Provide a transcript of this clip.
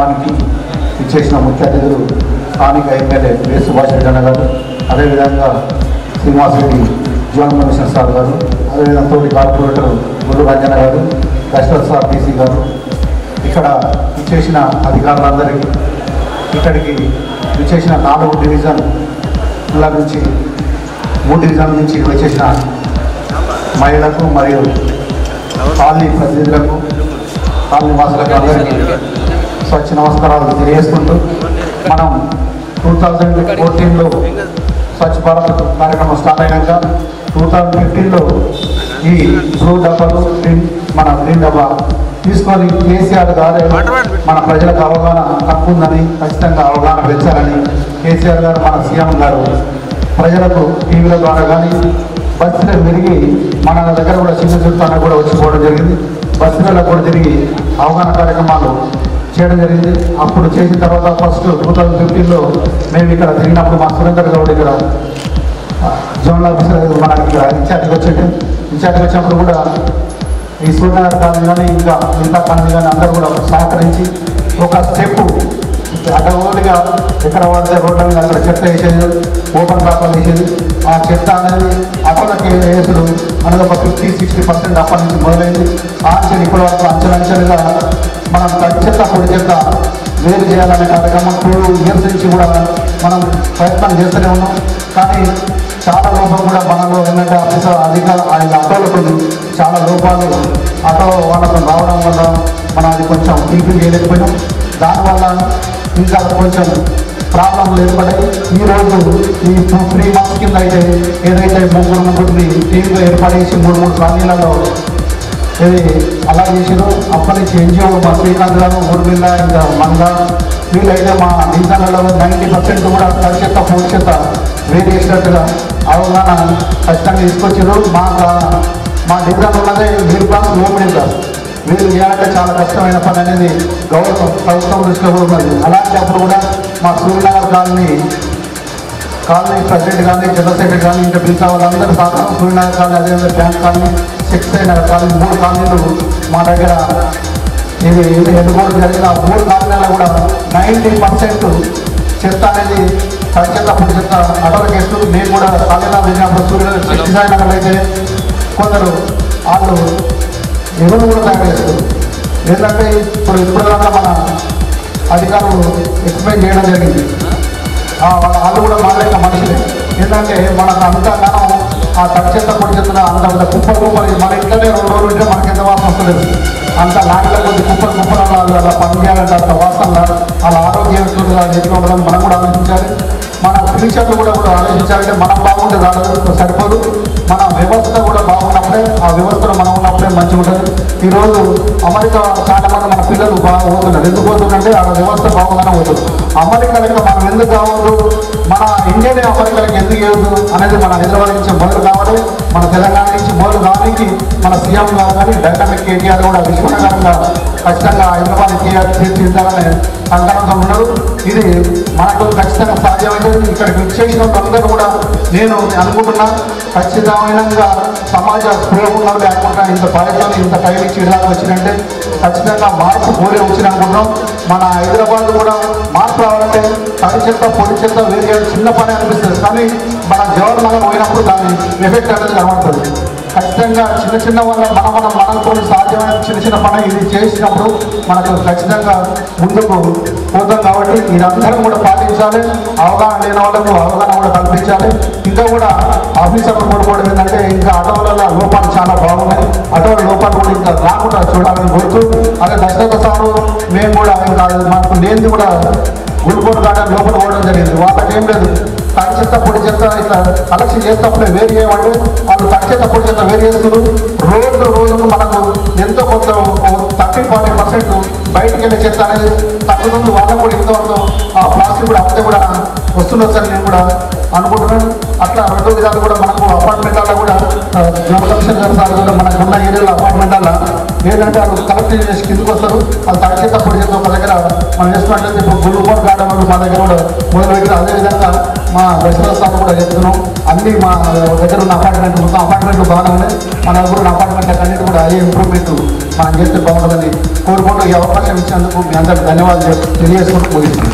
కార్యక్రమానికి ఇచ్చేసిన ముఖ్య అతిథులు స్థానిక ఎమ్మెల్యే వి సుభాష్ రెడ్డి అన్న గారు, అదేవిధంగా శ్రీనివాసరెడ్డి జోన్ కమిషనర్ సార్ గారు, అదేవిధంగా తోటి కార్పొరేటర్ గుండు రంజన గారు, కస్టర్ సార్ టీసీ గారు, ఇక్కడ ఇచ్చేసిన అధికారులందరికీ, ఇక్కడికి ఇచ్చేసిన 4 డివిజన్ల నుంచి 3 డివిజన్ల నుంచి వచ్చేసిన మహిళలకు మరియు కాలనీ ప్రతినిధులకు, కాలనీ వాసులకు అందరికీ స్వచ్ఛ నమస్కారాలు తెలియజేసుకుంటూ, మనం 2014లో స్వచ్ఛ భారత్ కార్యక్రమం స్టార్ట్ అయినాక 2015లో ఈ బ్లూ డబ్బాలు మన గ్రీన్ డబ్బా తీసుకొని కేసీఆర్ గారు మన ప్రజలకు అవగాహన తక్కువ ఉందని, ఖచ్చితంగా అవగాహన పెంచాలని కేసీఆర్ గారు మన సీఎం గారు ప్రజలకు టీవీల ద్వారా కానీ బస్సులో తిరిగి మన దగ్గర కూడా చిన్న చుట్టాన కూడా వచ్చిపోవడం జరిగింది. బస్సులలో కూడా తిరిగి అవగాహన కార్యక్రమాలు చేయడం జరిగింది. అప్పుడు చేసిన తర్వాత ఫస్ట్ 2015లో మేము ఇక్కడ తిరిగినప్పుడు మా సురేందర్ గౌడ్ ఇక్కడ జోనల్ ఆఫీసర్ మనకి ఇక్కడ ఇన్ఛార్జ్కి వచ్చినప్పుడు కూడా ఈ సూర్యనగర్ కాలనీ కానీ ఇంకా మిగతా కాలనీ కానీ అందరూ కూడా సహకరించి ఒక స్టెప్ అటోలుగా ఎక్కడ పడితే రోడ్ల మీద అక్కడ చెత్త వేసేది, ఓపెన్ టాపర్లు వేసేది, ఆ చెత్త అనేది అటోలకి వేసుడు అనేది ఒక 50-60% అప్పటి నుంచి మొదలైంది. ఆంచెలు ఇప్పటి వరకు అంచెలంచెలుగా మనం తడి చెత్త పొడి చెత్త వేరు చేయాలనే కార్యక్రమం 2 years నుంచి కూడా మనం ప్రయత్నం చేస్తూనే ఉన్నాం. కానీ చాలా లోపం కూడా మనలో ఏంటంటే ఆయన ఆటోలకు చాలా లోపాలు ఆటో వాళ్ళతో రావడం వల్ల మనం అది కొంచెం టీపీ చేయలేకపోయినాం. దానివల్ల ఇంకా కొంచెం ప్రాబ్లంలు ఏర్పడాయి. ఈరోజు ఈ 3 months కింద అయితే ఏదైతే ముగ్గురిని టీంగా ఏర్పడేసి 3 కాలనీలలో ఇది అలా చేసారు. అప్పటి నుంచి ఎన్జిఓ మా శ్రీకాంత్ గారు, ఊర్మిల్ల, ఇంకా మంద వీళ్ళైతే మా డివిజన్లలో 90% కూడా తడి చెత్త పొడి చెత్త వేరు చేసినట్టుగా అవగాహన ఖచ్చితంగా తీసుకొచ్చారు. మా డివిజన్ ఉన్నదే మిడిల్ క్లాస్, లో మిడిల్ క్లాస్. వీళ్ళు చేయాలంటే చాలా కష్టమైన పని అనేది ప్రభుత్వం దృష్టిలో కూడా ఉన్నది. అలాంటప్పుడు కూడా మా సూర్యనగర్ కాలనీ ప్రెసిడెంట్ కానీ, జనరల్ సెక్రటరీ కానీ, ఇంకా మిగతా వాళ్ళందరూ సహకారం సూర్యనగర్ కాలనీ, అదేవిధంగా బ్యాంక్ కాలనీ, సెక్సై నగర్ కాలనీ 3 కాలనీలు మా దగ్గర ఇది ఎన్నుకోవడం జరిగిన 3 కాలనీలలో కూడా 90% చెత్త అనేది తడి చెత్త పొడి చెత్త అటోలకి వేస్తూ మేము కూడా కాలనీలో వెళ్ళినప్పుడు సూర్యనగర్ నగర్లో అయితే కొందరు వాళ్ళు ఎరువులు కూడా తయారు చేస్తారు. ఎందుకంటే ఇప్పటిదాకా మన అధికారులు ఎక్స్ప్లెయిన్ చేయడం జరిగింది. వాళ్ళు కూడా మాట్లాడిన మనుషులే. ఎందుకంటే మనకు అంతగానో ఆ తడి చెత్త పొడి చెత్త అంత కుప్పలు మన ఇంట్లోనే 2 రోజులు ఉంటే మనకి ఎంత వాసన వస్తుంది. అంత లాంటిలో కొద్ది కుప్పలు అలా పని చేయాలంటే అంత వాసన వాళ్ళ ఆరోగ్యంగా ఎదుర్కోవడం మనం కూడా ఆలోచించాలి. మన ఫ్యూచర్లు కూడా ఆలోచించాలంటే మనం బాగుంటే రాలేదు సరిపోదు. మన వ్యవస్థ కూడా బాగున్నప్పుడే, ఆ వ్యవస్థలో మనం ఉన్నప్పుడే మంచిగా ఉంటుంది. ఈరోజు అమెరికా చాలా మంది మన పిల్లలు బాగా పోతున్నారు. ఎందుకు పోతుందంటే ఆ వ్యవస్థ బాగుందనే పోతుంది. అమెరికా లెక్క మనం ఎందుకు కావద్దు, మన ఇండియానే అమెరికాలకు ఎందుకు ఇవ్వదు అనేది మన హైదరాబాద్ నుంచి మొదలు కావాలి. మన తెలంగాణ నుంచి మొదలు కావడానికి మన సీఎం గారు కానీ డైనమిక్ కేటీఆర్ కూడా విశ్వనగరంగా ఖచ్చితంగా హైదరాబాద్ తీర్చిదిద్దాలనే సంకల్పంతో ఉన్నారు. ఇది మనకు ఖచ్చితంగా సాధ్యమైంది. ఇక్కడికి విచ్చేసిన అందరూ కూడా నేను అనుకుంటున్నా ఖచ్చితమైనగా సమాజ స్పృహ ఉన్నది అనుకుంటున్నా. ఇంత కార్యక్రమం ఇంత టైం ఇచ్చి ఇలాగ వచ్చినంటే ఖచ్చితంగా మార్పు కోరే వచ్చిన అనుకుంటున్నాం. మన హైదరాబాద్ కూడా మార్పు రావాలంటే తడి చెత్త పొడి చెత్త వేరే చిన్న పని అనిపిస్తుంది, కానీ మన జవహర్ నగర్ పోయినప్పుడు దాని ఎఫెక్ట్ అనేది కనబడుతుంది. ఖచ్చితంగా చిన్న వల్ల మనతో సాధ్యమైన చిన్న పని ఇది చేసినప్పుడు మనకు ఖచ్చితంగా ముందుకు పోతాం. కాబట్టి ఇదందరం కూడా పాటించాలి. అవగాహన లేని వాళ్ళకు అవగాహన కూడా కల్పించాలి. ఇంకా కూడా ఆఫీసర్లు కూడా ఏంటంటే ఇంకా ఆటోలలో లోపాలు చాలా బాగున్నాయి. ఆటోల లోపాలు కూడా ఇంకా రాకుండా చూడాలని కోరుతూ, అదే దశరథ సారు మేము కూడా ఇంకా మనకు లేనిది కూడా గుల్కోడు కాడ లోపల పోవడం జరిగింది. వాళ్ళకి ఏం లేదు, తడి చెత్త పొడి చెత్త ఇట్లా కలెక్షన్ చేసినప్పుడే వేరు చేయమంటే వాళ్ళు తడి చెత్త పొడి చెత్త వేరు చేస్తున్నారు. రోజుకు మనకు ఎంతో కొంత 30-40% బయటికి వెళ్ళే చెత్త అనేది తగ్గుతుంది. వాళ్ళకు కూడా ఎంతో ఆ ప్లాస్టిక్ కూడా అంతే కూడా వస్తుండొచ్చని నేను కూడా అనుకుంటున్నాను. అట్లా 2 విధాలు కూడా మనకు అపార్ట్మెంట్లలో కూడా కమిషనర్ సార్ కూడా మనకు ఉన్న ఏరియాలో అపార్ట్మెంట్లలో ఏంటంటే వాళ్ళు కలెక్టివ్ చేసి కిందకు వస్తారు. వాళ్ళు తడి చేత పొడి చేత ఒక దగ్గర మనం వేసుకున్నట్లయితే ఇప్పుడు గుల్లుకోట గార్డెన్ వాళ్ళు మా దగ్గర కూడా మొదలు పెట్టారు. అదేవిధంగా మా దర్శన స్థానం కూడా చెప్తున్నాం. అన్ని మా దగ్గర ఉన్న అపార్ట్మెంట్ మొత్తం అపార్ట్మెంట్లు బాగానే ఉన్నాయి. మన దగ్గర ఉన్న అపార్ట్మెంట్ అన్నింటి కూడా అయ్యే ఇంప్రూవ్మెంట్ మనం చేస్తే బాగుంటుందని కోరుకుంటూ ఈ అవకాశం ఇచ్చినందుకు మీ అందరికీ ధన్యవాదాలు తెలియజేసుకుంటూ ముగిస్తున్నాం.